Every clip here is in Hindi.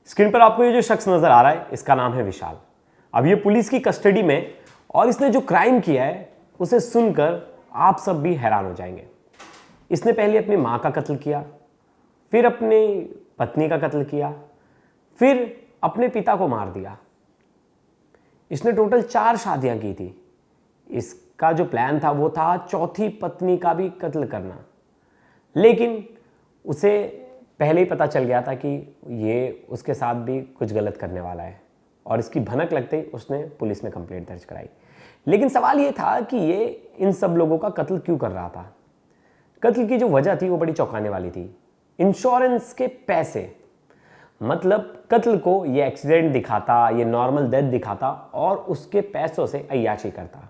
स्क्रीन पर आपको ये जो शख्स नजर आ रहा है, इसका नाम है विशाल। अब ये पुलिस की कस्टडी में, और इसने जो क्राइम किया है उसे सुनकर आप सब भी हैरान हो जाएंगे। इसने पहले अपनी मां का कत्ल किया, फिर अपनी पत्नी का कत्ल किया, फिर अपने पिता को मार दिया। इसने टोटल 4 शादियां की थी। इसका जो प्लान था वो था चौथी पत्नी का भी कत्ल करना, लेकिन उसे पहले ही पता चल गया था कि ये उसके साथ भी कुछ गलत करने वाला है, और इसकी भनक लगते ही उसने पुलिस में कंप्लेंट दर्ज कराई। लेकिन सवाल ये था कि ये इन सब लोगों का कत्ल क्यों कर रहा था। कत्ल की जो वजह थी वो बड़ी चौंकाने वाली थी। इंश्योरेंस के पैसे, मतलब कत्ल को ये एक्सीडेंट दिखाता, ये नॉर्मल डेथ दिखाता और उसके पैसों से अय्याशी करता।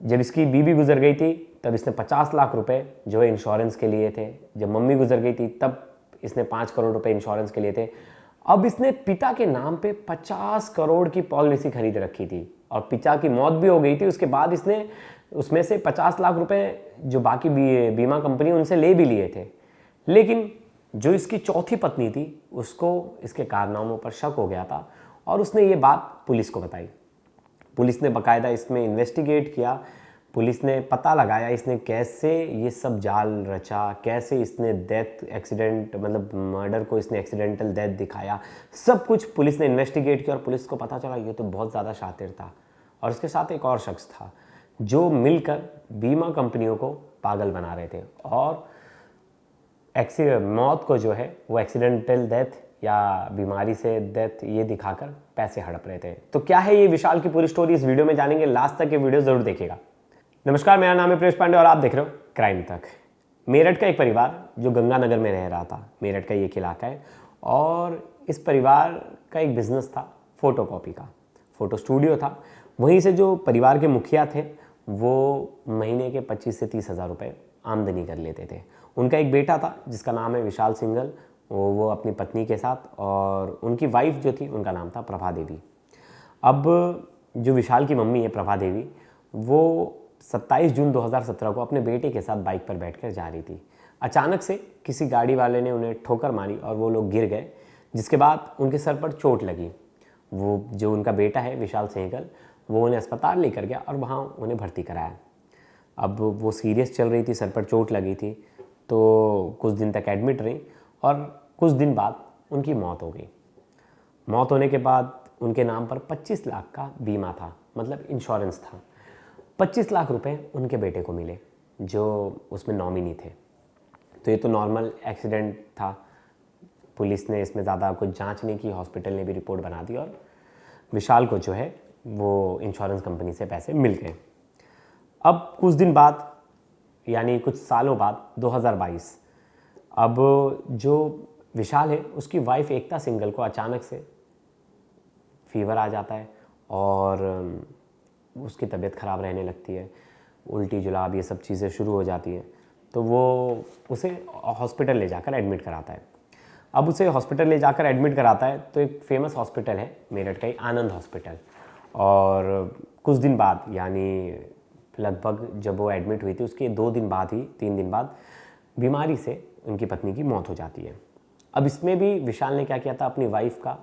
जब इसकी बीवी गुजर गई थी तब इसने 50 लाख रुपए जो है इंश्योरेंस के लिए थे। जब मम्मी गुजर गई थी तब इसने 5 करोड़ रुपए इंश्योरेंस के लिए थे। अब इसने पिता के नाम पे 50 करोड़ की पॉलिसी खरीद रखी थी, और पिता की मौत भी हो गई थी। उसके बाद इसने उसमें से 50 लाख रुपए जो बाकी बीमा कंपनी उनसे ले भी लिए थे। लेकिन जो इसकी चौथी पत्नी थी उसको इसके कारनामों पर शक हो गया था, और उसने ये बात पुलिस को बताई। पुलिस ने बाकायदा इसमें इन्वेस्टिगेट किया। पुलिस ने पता लगाया इसने कैसे ये सब जाल रचा, कैसे इसने डेथ एक्सीडेंट मतलब मर्डर को इसने एक्सीडेंटल डेथ दिखाया। सब कुछ पुलिस ने इन्वेस्टिगेट किया, और पुलिस को पता चला ये तो बहुत ज़्यादा शातिर था। और उसके साथ एक और शख्स था जो मिलकर बीमा कंपनियों को पागल बना रहे थे, और मौत को जो है वो एक्सीडेंटल डेथ या बीमारी से डेथ ये दिखाकर पैसे हड़प रहे थे। तो क्या है ये विशाल की पूरी स्टोरी, इस वीडियो में जानेंगे। लास्ट तक ये वीडियो जरूर देखिएगा। नमस्कार, मेरा नाम है प्रेश पांडे और आप देख रहे हो क्राइम तक। मेरठ का एक परिवार जो गंगानगर में रह रहा था, मेरठ का एक इलाका है, और इस परिवार का एक बिजनेस था फोटोकॉपी का, फोटो स्टूडियो था। वहीं से जो परिवार के मुखिया थे वो महीने के 25 से 30 हज़ार रुपये आमदनी कर लेते थे। उनका एक बेटा था जिसका नाम है विशाल सिंघल, वो अपनी पत्नी के साथ, और उनकी वाइफ जो थी उनका नाम था प्रभा देवी। अब जो विशाल की मम्मी है प्रभा देवी, वो 27 जून 2017 को अपने बेटे के साथ बाइक पर बैठकर जा रही थी। अचानक से किसी गाड़ी वाले ने उन्हें ठोकर मारी और वो लोग गिर गए, जिसके बाद उनके सर पर चोट लगी। वो जो उनका बेटा है विशाल सिंघल, वो उन्हें अस्पताल लेकर गया और वहाँ उन्हें भर्ती कराया। अब वो सीरियस चल रही थी, सर पर चोट लगी थी, तो कुछ दिन तक एडमिट रही, और कुछ दिन बाद उनकी मौत हो गई। मौत होने के बाद उनके नाम पर 25 लाख का बीमा था, मतलब इंश्योरेंस था। 25 लाख रुपए उनके बेटे को मिले जो उसमें नॉमिनी थे। तो ये तो नॉर्मल एक्सीडेंट था, पुलिस ने इसमें ज़्यादा कुछ जांच नहीं की, हॉस्पिटल ने भी रिपोर्ट बना दी, और विशाल को जो है वो इंश्योरेंस कंपनी से पैसे मिल गए। अब कुछ दिन बाद, यानी कुछ सालों बाद 2022, अब जो विशाल है उसकी वाइफ एकता सिंघल को अचानक से फीवर आ जाता है और उसकी तबीयत ख़राब रहने लगती है, उल्टी जुलाब ये सब चीज़ें शुरू हो जाती हैं। तो वो उसे हॉस्पिटल ले जाकर एडमिट कराता है। अब उसे हॉस्पिटल ले जाकर एडमिट कराता है तो एक फेमस हॉस्पिटल है मेरठ का ही, आनंद हॉस्पिटल। और कुछ दिन बाद, यानी लगभग जब वो एडमिट हुई थी उसके 2 दिन बाद ही, 3 दिन बाद बीमारी से उनकी पत्नी की मौत हो जाती है। अब इसमें भी विशाल ने क्या किया था, अपनी वाइफ का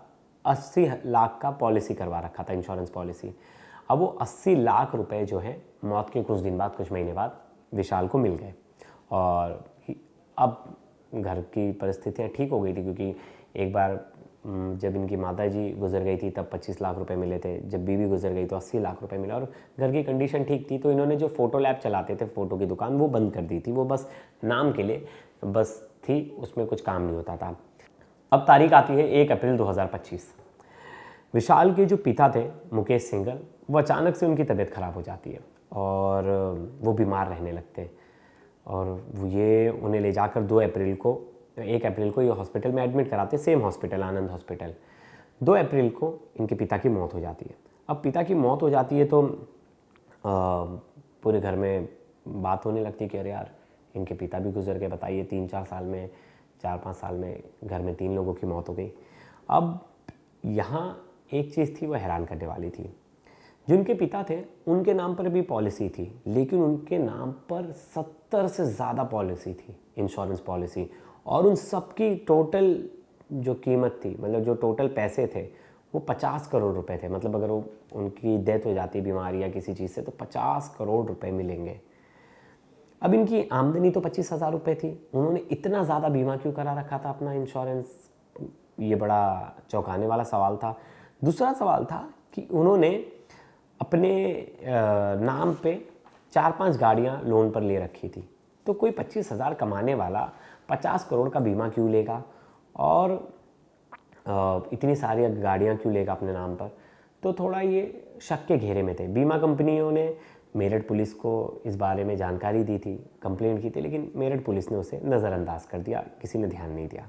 80 लाख का पॉलिसी करवा रखा था, इंश्योरेंस पॉलिसी। अब वो 80 लाख रुपए जो है मौत के कुछ दिन बाद, कुछ महीने बाद विशाल को मिल गए। और अब घर की परिस्थितियाँ ठीक हो गई थी, क्योंकि एक बार जब इनकी माता जी गुजर गई थी तब 25 लाख रुपए मिले थे, जब बीवी गुजर गई तो 80 लाख रुपए मिले, और घर की कंडीशन ठीक थी। तो इन्होंने जो फ़ोटो लैब चलाते थे, फ़ोटो की दुकान, वो बंद कर दी थी। वो बस नाम के लिए बस थी, उसमें कुछ काम नहीं होता था। अब तारीख आती है 1 अप्रैल 2025। विशाल के जो पिता थे मुकेश सिंघल, वो अचानक से उनकी तबीयत ख़राब हो जाती है और वो बीमार रहने लगते हैं, और ये उन्हें ले जाकर 1 अप्रैल को ये हॉस्पिटल में एडमिट कराते, सेम हॉस्पिटल, आनंद हॉस्पिटल। 2 अप्रैल को इनके पिता की मौत हो जाती है। अब पिता की मौत हो जाती है तो पूरे घर में बात होने लगती है कि अरे यार, इनके पिता भी गुजर गए, बताइए 3-4 साल में, 4-5 साल में घर में 3 लोगों की मौत हो गई। अब यहाँ एक चीज़ थी वो हैरान करने वाली थी। जो उनके पिता थे उनके नाम पर भी पॉलिसी थी, लेकिन उनके नाम पर 70 से ज़्यादा पॉलिसी थी, इंश्योरेंस पॉलिसी, और उन सब की टोटल जो कीमत थी, मतलब जो टोटल पैसे थे वो 50 करोड़ रुपए थे। मतलब अगर वो उनकी डेथ हो जाती बीमारी या किसी चीज़ से तो 50 करोड़ रुपए मिलेंगे। अब इनकी आमदनी तो 25,000 रुपये थी, उन्होंने इतना ज़्यादा बीमा क्यों करा रखा था अपना इंश्योरेंस, ये बड़ा चौंकाने वाला सवाल था। दूसरा सवाल था कि उन्होंने अपने नाम पे 4-5 गाड़ियाँ लोन पर ले रखी थी, तो कोई 25,000 कमाने वाला 50 करोड़ का बीमा क्यों लेगा और इतनी सारी गाड़ियाँ क्यों लेगा अपने नाम पर। तो थोड़ा ये शक के घेरे में थे। बीमा कंपनियों ने मेरठ पुलिस को इस बारे में जानकारी दी थी, कंप्लेंट की थी, लेकिन मेरठ पुलिस ने उसे नज़रअंदाज कर दिया, किसी ने ध्यान नहीं दिया।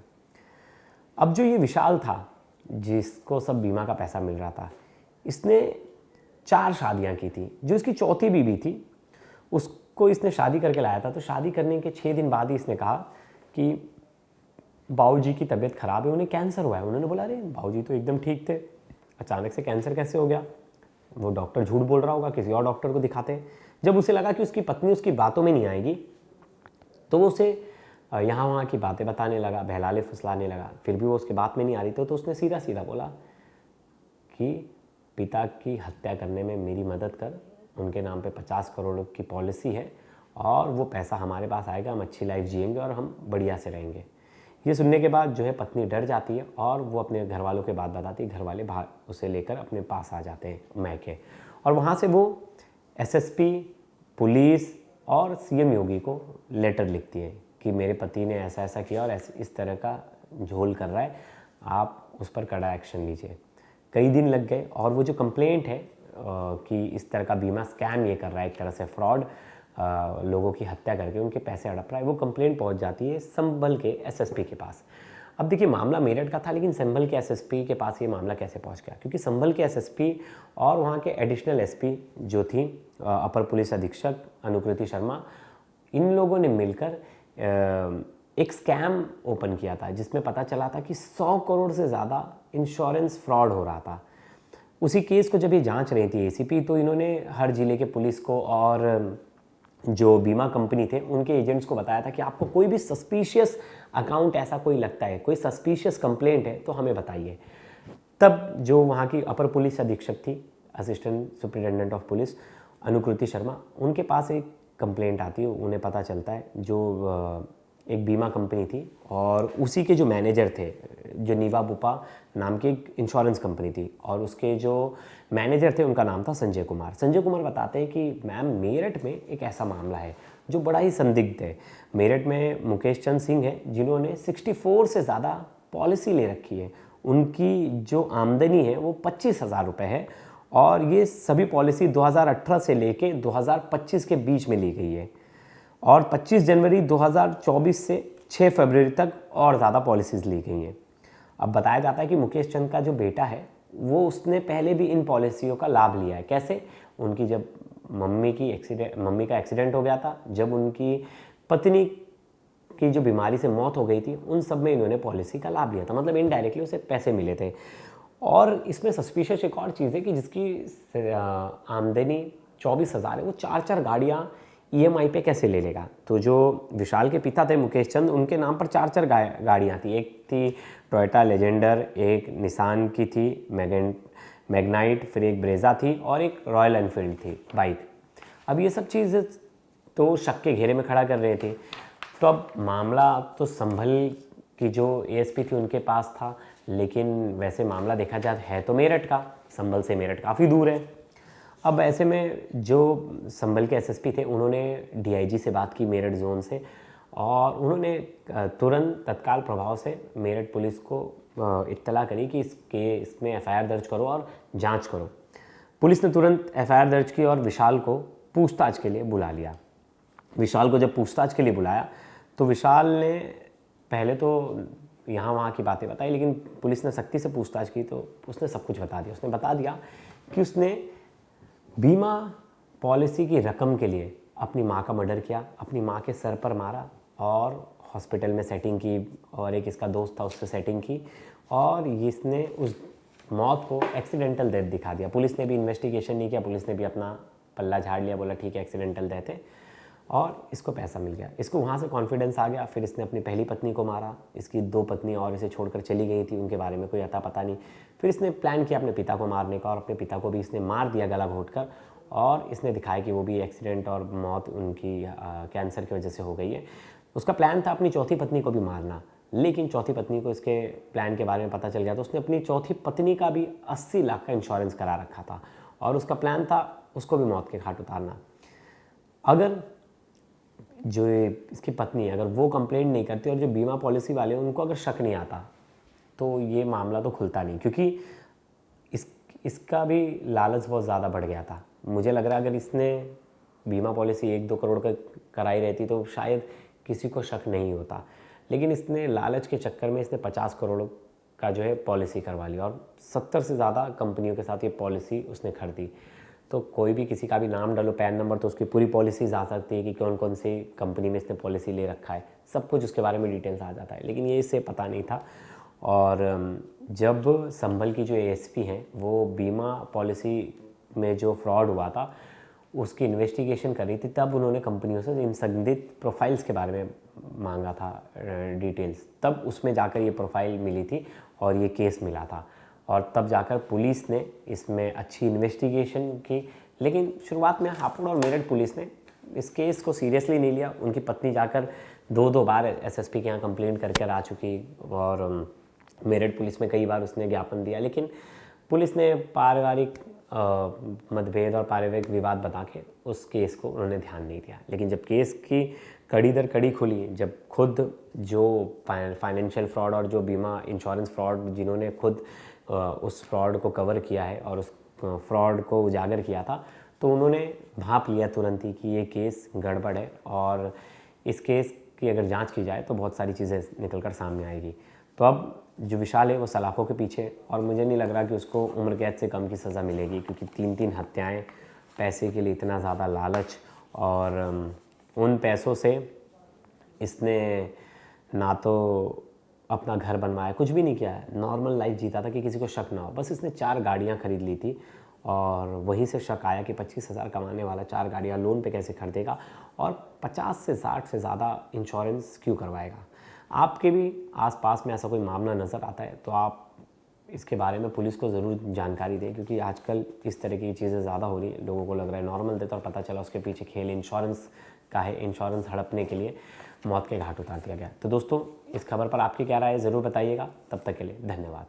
अब जो ये विशाल था जिसको सब बीमा का पैसा मिल रहा था, इसने 4 शादियां की थी। जो इसकी चौथी बीवी थी उसको इसने शादी करके लाया था, तो शादी करने के 6 दिन बाद ही इसने कहा कि बाबूजी की तबीयत खराब है, उन्हें कैंसर हुआ है। उन्होंने बोला अरे बाबूजी तो एकदम ठीक थे, अचानक से कैंसर कैसे हो गया। वो डॉक्टर झूठ बोल रहा होगा, किसी और डॉक्टर को दिखाते। जब उसे लगा कि उसकी पत्नी उसकी बातों में नहीं आएगी तो वो उसे यहाँ वहाँ की बातें बताने लगा, बहलाने फुसलाने लगा। फिर भी वो उसके बात में नहीं आ रही तो उसने सीधा सीधा बोला कि पिता की हत्या करने में मेरी मदद कर, उनके नाम पे 50 करोड़ की पॉलिसी है और वो पैसा हमारे पास आएगा, हम अच्छी लाइफ जिएंगे और हम बढ़िया से रहेंगे। ये सुनने के बाद जो है पत्नी डर जाती है और वो अपने घर वालों के बात बताती है। घर वाले बाहर उसे लेकर अपने पास आ जाते हैं मैके, और वहाँ से वो एसएसपी, पुलिस और सीएम योगी को लेटर लिखती है कि मेरे पति ने ऐसा ऐसा किया और इस तरह का झोल कर रहा है, आप उस पर कड़ा एक्शन लीजिए। कई दिन लग गए और वो जो कंप्लेंट है कि इस तरह का बीमा स्कैम ये कर रहा है, एक तरह से फ्रॉड, लोगों की हत्या करके उनके पैसे हड़प रहा है, वो कंप्लेंट पहुंच जाती है संभल के एसएसपी के पास। अब देखिए मामला मेरठ का था, लेकिन संभल के एसएसपी के पास ये मामला कैसे पहुंच गया, क्योंकि संभल के एसएसपी और वहाँ के एडिशनल एसपी जो थी अपर पुलिस अधीक्षक अनुकृति शर्मा, इन लोगों ने मिलकर एक स्कैम ओपन किया था जिसमें पता चला था कि 100 करोड़ से ज़्यादा इंश्योरेंस फ्रॉड हो रहा था। उसी केस को जब ये जांच रही थी एसीपी, तो इन्होंने हर जिले के पुलिस को और जो बीमा कंपनी थे उनके एजेंट्स को बताया था कि आपको कोई भी सस्पिशियस अकाउंट ऐसा कोई लगता है, कोई सस्पिशियस कंप्लेंट है तो हमें बताइए। तब जो वहाँ की अपर पुलिस अधीक्षक थी, असिस्टेंट सुपरिटेंडेंट ऑफ पुलिस अनुकृति शर्मा, उनके पास एक कंप्लेंट आती है। उन्हें पता चलता है जो एक बीमा कंपनी थी और उसी के जो मैनेजर थे, जो नीवा बुपा नाम की एक इंश्योरेंस कंपनी थी, और उसके जो मैनेजर थे उनका नाम था संजय कुमार। संजय कुमार बताते हैं कि मैम मेरठ में एक ऐसा मामला है जो बड़ा ही संदिग्ध है। मेरठ में मुकेश चंद सिंह है जिन्होंने 64 से ज़्यादा पॉलिसी ले रखी है। उनकी जो आमदनी है वो 25,000 रुपये है और ये सभी पॉलिसी 2018 से लेके 2025 के बीच में ली गई है और 25 जनवरी 2024 से 6 फरवरी तक और ज़्यादा पॉलिसीज़ ली गई हैं। अब बताया जाता है कि मुकेश चंद का जो बेटा है वो उसने पहले भी इन पॉलिसियों का लाभ लिया है। कैसे? उनकी जब मम्मी का एक्सीडेंट हो गया था, जब उनकी पत्नी की जो बीमारी से मौत हो गई थी, उन सब में इन्होंने पॉलिसी का लाभ लिया था। मतलब इनडायरेक्टली उसे पैसे मिले थे। और इसमें सस्पिशियस एक और चीज़ है कि जिसकी आमदनी 24,000 है, वो 4-4 गाड़ियाँ ईएमआई पे कैसे ले लेगा। तो जो विशाल के पिता थे मुकेश चंद, उनके नाम पर 4-4 गाड़ियाँ थी। एक थी टोयोटा लेजेंडर, एक निसान की थी मैग्नाइट, फिर एक ब्रेजा थी और एक रॉयल एनफील्ड थी बाइक। अब ये सब चीज़ तो शक के घेरे में खड़ा कर रहे थे। तो अब मामला तो संभल की जो एएसपी थी उनके पास था, लेकिन वैसे मामला देखा जाए है तो मेरठ का, संभल से मेरठ काफ़ी दूर है। अब ऐसे में जो संभल के एसएसपी थे उन्होंने डीआईजी से बात की मेरठ जोन से, और उन्होंने तुरंत तत्काल प्रभाव से मेरठ पुलिस को इत्तला करी कि इसमें एफआईआर दर्ज करो और जांच करो। पुलिस ने तुरंत एफआईआर दर्ज की और विशाल को पूछताछ के लिए बुला लिया। विशाल को जब पूछताछ के लिए बुलाया तो विशाल ने पहले तो यहाँ वहाँ की बातें बताई, लेकिन पुलिस ने सख्ती से पूछताछ की तो उसने सब कुछ बता दिया। उसने बता दिया कि उसने बीमा पॉलिसी की रकम के लिए अपनी माँ का मर्डर किया, अपनी माँ के सर पर मारा और हॉस्पिटल में सेटिंग की, और एक इसका दोस्त था उससे सेटिंग की, और इसने उस मौत को एक्सीडेंटल डेथ दिखा दिया। पुलिस ने भी इन्वेस्टिगेशन नहीं किया, पुलिस ने भी अपना पल्ला झाड़ लिया, बोला ठीक है एक्सीडेंटल डेथ है। और इसको पैसा मिल गया। इसको वहाँ से कॉन्फिडेंस आ गया। फिर इसने अपनी पहली पत्नी को मारा, इसकी 2 पत्नी और इसे छोड़कर चली गई थी, उनके बारे में कोई अता पता नहीं। फिर इसने प्लान किया अपने पिता को मारने का और अपने पिता को भी इसने मार दिया गला घोंटकर, और इसने दिखाया कि वो भी एक्सीडेंट और मौत उनकी कैंसर की वजह से हो गई है। उसका प्लान था अपनी चौथी पत्नी को भी मारना, लेकिन चौथी पत्नी को इसके प्लान के बारे में पता चल गया तो उसने अपनी चौथी पत्नी का भी 80 लाख का इंश्योरेंस करा रखा था और उसका प्लान था उसको भी मौत के घाट उतारना। अगर जो इसकी पत्नी अगर वो कंप्लेंट नहीं करती और जो बीमा पॉलिसी वाले उनको अगर शक नहीं आता तो ये मामला तो खुलता नहीं, क्योंकि इसका भी लालच बहुत ज़्यादा बढ़ गया था। मुझे लग रहा है अगर इसने बीमा पॉलिसी 1-2 करोड़ का कराई रहती तो शायद किसी को शक नहीं होता, लेकिन इसने लालच के चक्कर में इसने 50 करोड़ का जो है पॉलिसी करवा ली और 70 से ज़्यादा कंपनियों के साथ ये पॉलिसी उसने खरीदी। तो कोई भी किसी का भी नाम डालो, पैन नंबर, तो उसकी पूरी पॉलिसीज आ सकती है कि कौन कौन सी कंपनी में इसने पॉलिसी ले रखा है, सब कुछ उसके बारे में डिटेल्स आ जाता है, लेकिन ये इससे पता नहीं था। और जब संभल की जो एएसपी हैं वो बीमा पॉलिसी में जो फ्रॉड हुआ था उसकी इन्वेस्टिगेशन करी थी, तब उन्होंने कंपनियों से इन संदिग्ध प्रोफाइल्स के बारे में मांगा था डिटेल्स, तब उसमें जाकर ये प्रोफाइल मिली थी और ये केस मिला था और तब जाकर पुलिस ने इसमें अच्छी इन्वेस्टिगेशन की। लेकिन शुरुआत में हापुड़ और मेरठ पुलिस ने इस केस को सीरियसली नहीं लिया। उनकी पत्नी जाकर 2-2 बार एसएसपी के यहाँ कंप्लेंट करके आ चुकी और मेरठ पुलिस में कई बार उसने ज्ञापन दिया, लेकिन पुलिस ने पारिवारिक मतभेद और पारिवारिक विवाद बता के उस केस को उन्होंने ध्यान नहीं दिया। लेकिन जब केस की कड़ी दर कड़ी खुली, जब खुद जो फाइनेंशियल फ्रॉड और जो बीमा इंश्योरेंस फ्रॉड जिन्होंने खुद उस फ्रॉड को कवर किया है और उस फ्रॉड को उजागर किया था, तो उन्होंने भांप लिया तुरंत ही कि ये केस गड़बड़ है और इस केस की अगर जांच की जाए तो बहुत सारी चीज़ें निकल कर सामने आएगी। तो अब जो विशाल है वो सलाखों के पीछे, और मुझे नहीं लग रहा कि उसको उम्र कैद से कम की सज़ा मिलेगी, क्योंकि 3-3 हत्याएं, पैसे के लिए इतना ज़्यादा लालच, और उन पैसों से इसने ना तो अपना घर बनवाया, कुछ भी नहीं किया है, नॉर्मल लाइफ जीता था कि किसी को शक ना हो। बस इसने 4 गाड़ियाँ खरीद ली थी और वहीं से शक आया कि 25,000 कमाने वाला 4 गाड़ियाँ लोन पे कैसे खरीदेगा और 50 से 60 से ज़्यादा इंश्योरेंस क्यों करवाएगा। आपके भी आसपास में ऐसा कोई मामला नज़र आता है तो आप इसके बारे में पुलिस को ज़रूर जानकारी दें, क्योंकि आजकल इस तरह की चीज़ें ज़्यादा हो रही है। लोगों को लग रहा है नॉर्मल देता और पता चला उसके पीछे खेल इंश्योरेंस का है, इंश्योरेंस हड़पने के लिए मौत के घाट उतार दिया गया। तो दोस्तों, इस खबर पर आपकी क्या राय है ज़रूर बताइएगा। तब तक के लिए धन्यवाद।